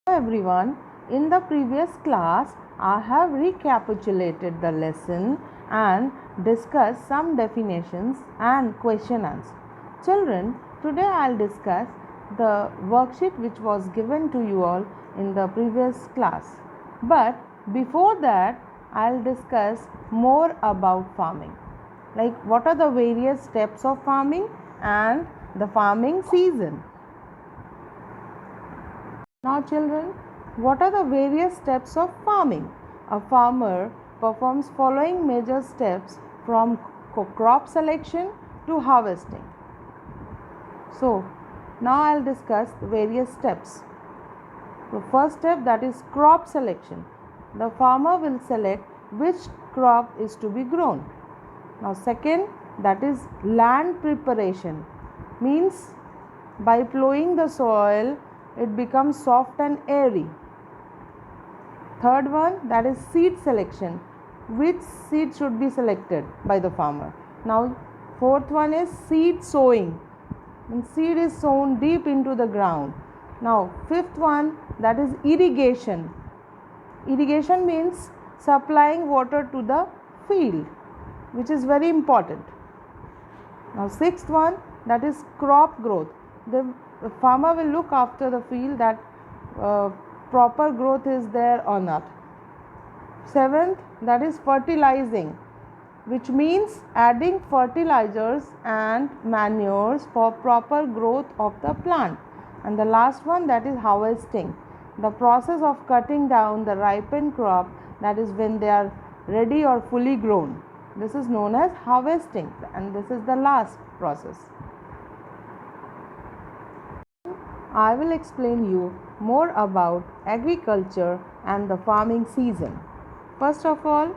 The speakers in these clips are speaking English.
Everyone, in the previous class, I have recapitulated the lesson and discussed some definitions and question answers. Children, today I'll discuss the worksheet which was given to you all in the previous class. But before that, I'll discuss more about farming. Like what are the various steps of farming and the farming season. Now, children, what are the various steps of farming? A farmer performs following major steps from crop selection to harvesting. So, now I'll discuss the various steps. The first step, that is crop selection. The farmer will select which crop is to be grown. Now, second, that is land preparation. Means by plowing the soil, it becomes soft and airy. Third one, that is seed selection. Which seed should be selected by the farmer? Now, fourth one is seed sowing. And seed is sown deep into the ground. Now, fifth one, that is irrigation. Irrigation means supplying water to the field, which is very important. Now, sixth one, that is crop growth. The farmer will look after the field that proper growth is there or not. Seventh, that is fertilizing, which means adding fertilizers and manures for proper growth of the plant. And the last one, that is harvesting, the process of cutting down the ripened crop, that is when they are ready or fully grown. This is known as harvesting, and this is the last process. I will explain you more about agriculture and the farming season. First of all,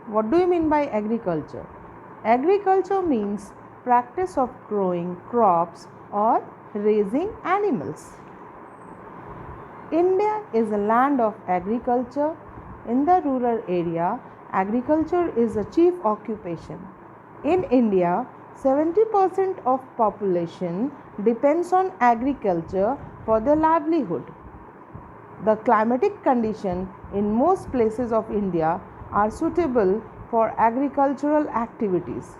what do you mean by agriculture? Agriculture means practice of growing crops or raising animals. India is a land of agriculture. In the rural area, agriculture is a chief occupation. In India, 70% of population depends on agriculture for their livelihood. The climatic conditions in most places of India are suitable for agricultural activities.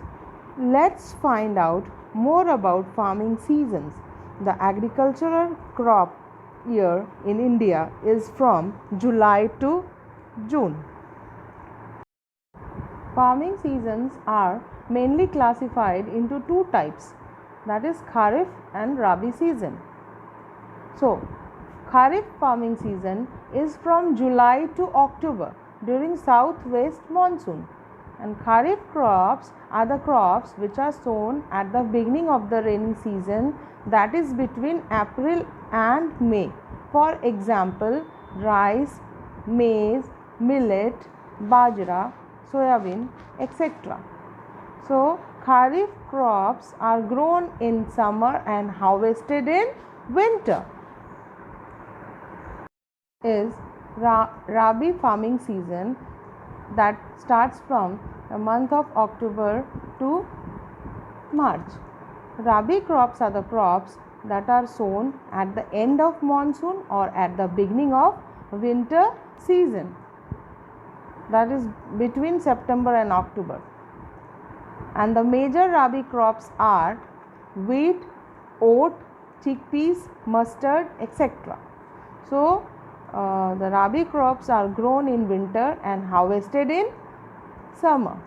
Let's find out more about farming seasons. The agricultural crop year in India is from July to June. Farming seasons are mainly classified into two types, that is Kharif and Rabi season. So, Kharif farming season is from July to October during southwest monsoon, and Kharif crops are the crops which are sown at the beginning of the rainy season, that is between April and May. For example, rice, maize, millet, bajra, soybean, etc. So, Kharif crops are grown in summer and harvested in winter. Is Rabi farming season, that starts from the month of October to March. Rabi crops are the crops that are sown at the end of monsoon or at the beginning of winter season, that is between September and October. And the major Rabi crops are wheat, oat, chickpeas, mustard, etc. So, the Rabi crops are grown in winter and harvested in summer.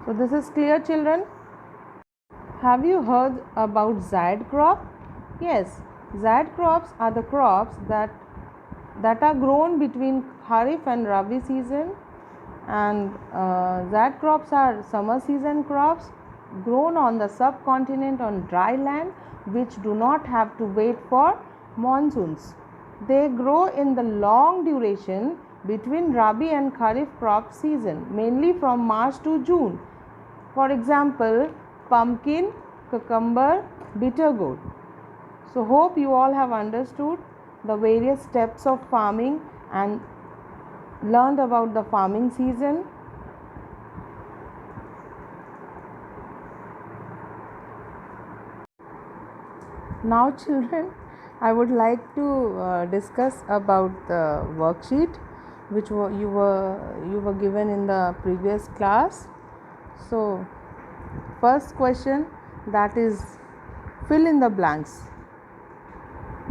So, this is clear, children? Have you heard about Zaid crop? Yes, Zaid crops are the crops that are grown between Kharif and Rabi season, and Zaid crops are summer season crops grown on the subcontinent on dry land which do not have to wait for monsoons. They grow in the long duration between Rabi and Kharif crop season, mainly from March to June. For example, pumpkin, cucumber, bitter gourd. So, hope you all have understood the various steps of farming and learned about the farming season. Now, children, I would like to discuss about the worksheet which you were given in the previous class. So first question, that is fill in the blanks.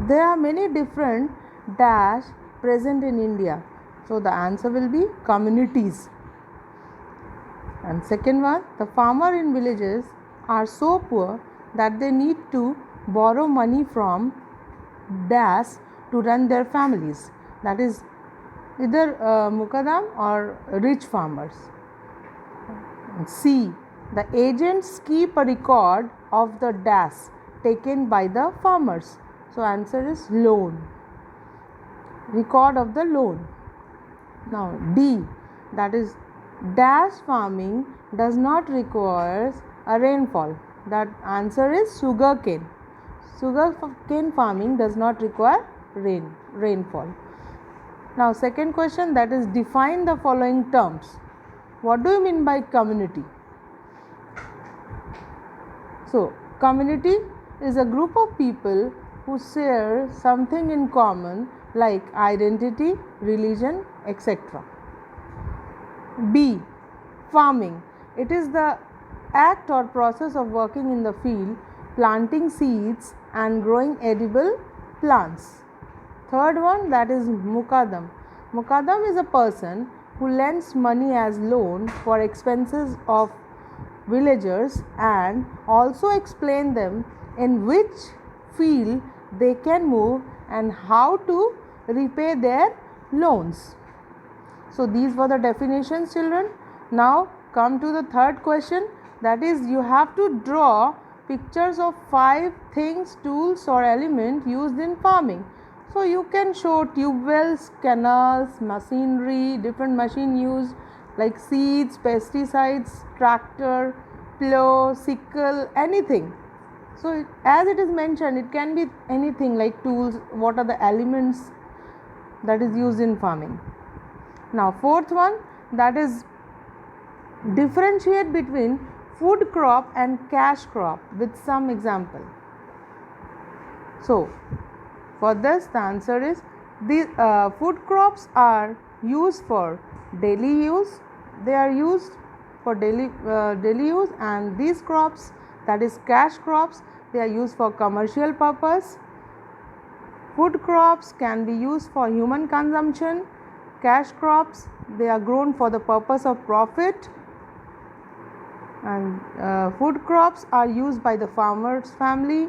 There are many different dash present in India. So the answer will be communities. And second one, the farmer in villages are so poor that they need to borrow money from dash to run their families. That is either Mukadam or rich farmers. C, the agents keep a record of the dash taken by the farmers. So answer is loan. Record of the loan. Now D, that is dash farming does not require a rainfall. That answer is sugarcane. Sugarcane farming does not require rainfall. Now second question, that is define the following terms. What do you mean by community? So community is a group of people who share something in common like identity, religion, etc. B, farming. It is the act or process of working in the field, planting seeds and growing edible plants. Third one, that is Mukadam. Mukadam is a person who lends money as loan for expenses of villagers and also explain them in which field they can move and how to repay their loans. So these were the definitions, children. Now come to the third question, that is you have to draw pictures of 5 things, tools or elements used in farming. So you can show tube wells, canals, machinery, different machine used like seeds, pesticides, tractor, plow, sickle, anything. So as it is mentioned, it can be anything like tools, what are the elements that is used in farming. Now fourth one, that is differentiate between food crop and cash crop with some example. So for this the answer is these food crops are used for daily use. They are used for daily use, and these crops, that is cash crops, they are used for commercial purpose. Food crops can be used for human consumption. Cash crops, they are grown for the purpose of profit, and food crops are used by the farmer's family,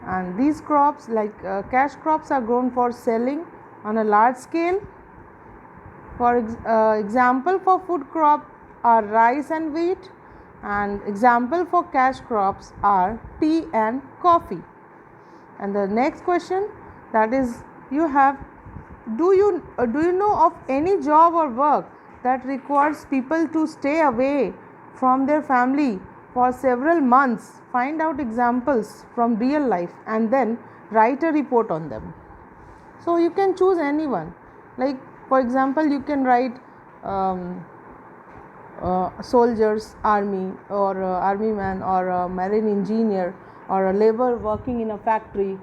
and these crops like cash crops are grown for selling on a large scale. For example for food crop are rice and wheat, and example for cash crops are tea and coffee. And the next question, that is you have do you know of any job or work that requires people to stay away from their family for several months? Find out examples from real life and then write a report on them. So you can choose anyone, like for example you can write soldiers, army, or army man, or a marine engineer, or a labor working in a factory.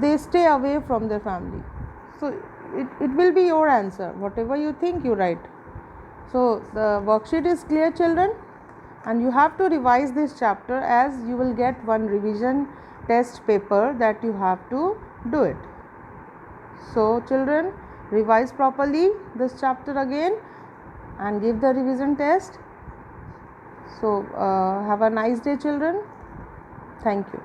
They stay away from their family. So it will be your answer. Whatever you think, you write. So the worksheet is clear, children, and you have to revise this chapter as you will get one revision test paper that you have to do it. So children, revise properly this chapter again and give the revision test. So have a nice day, children. Thank you.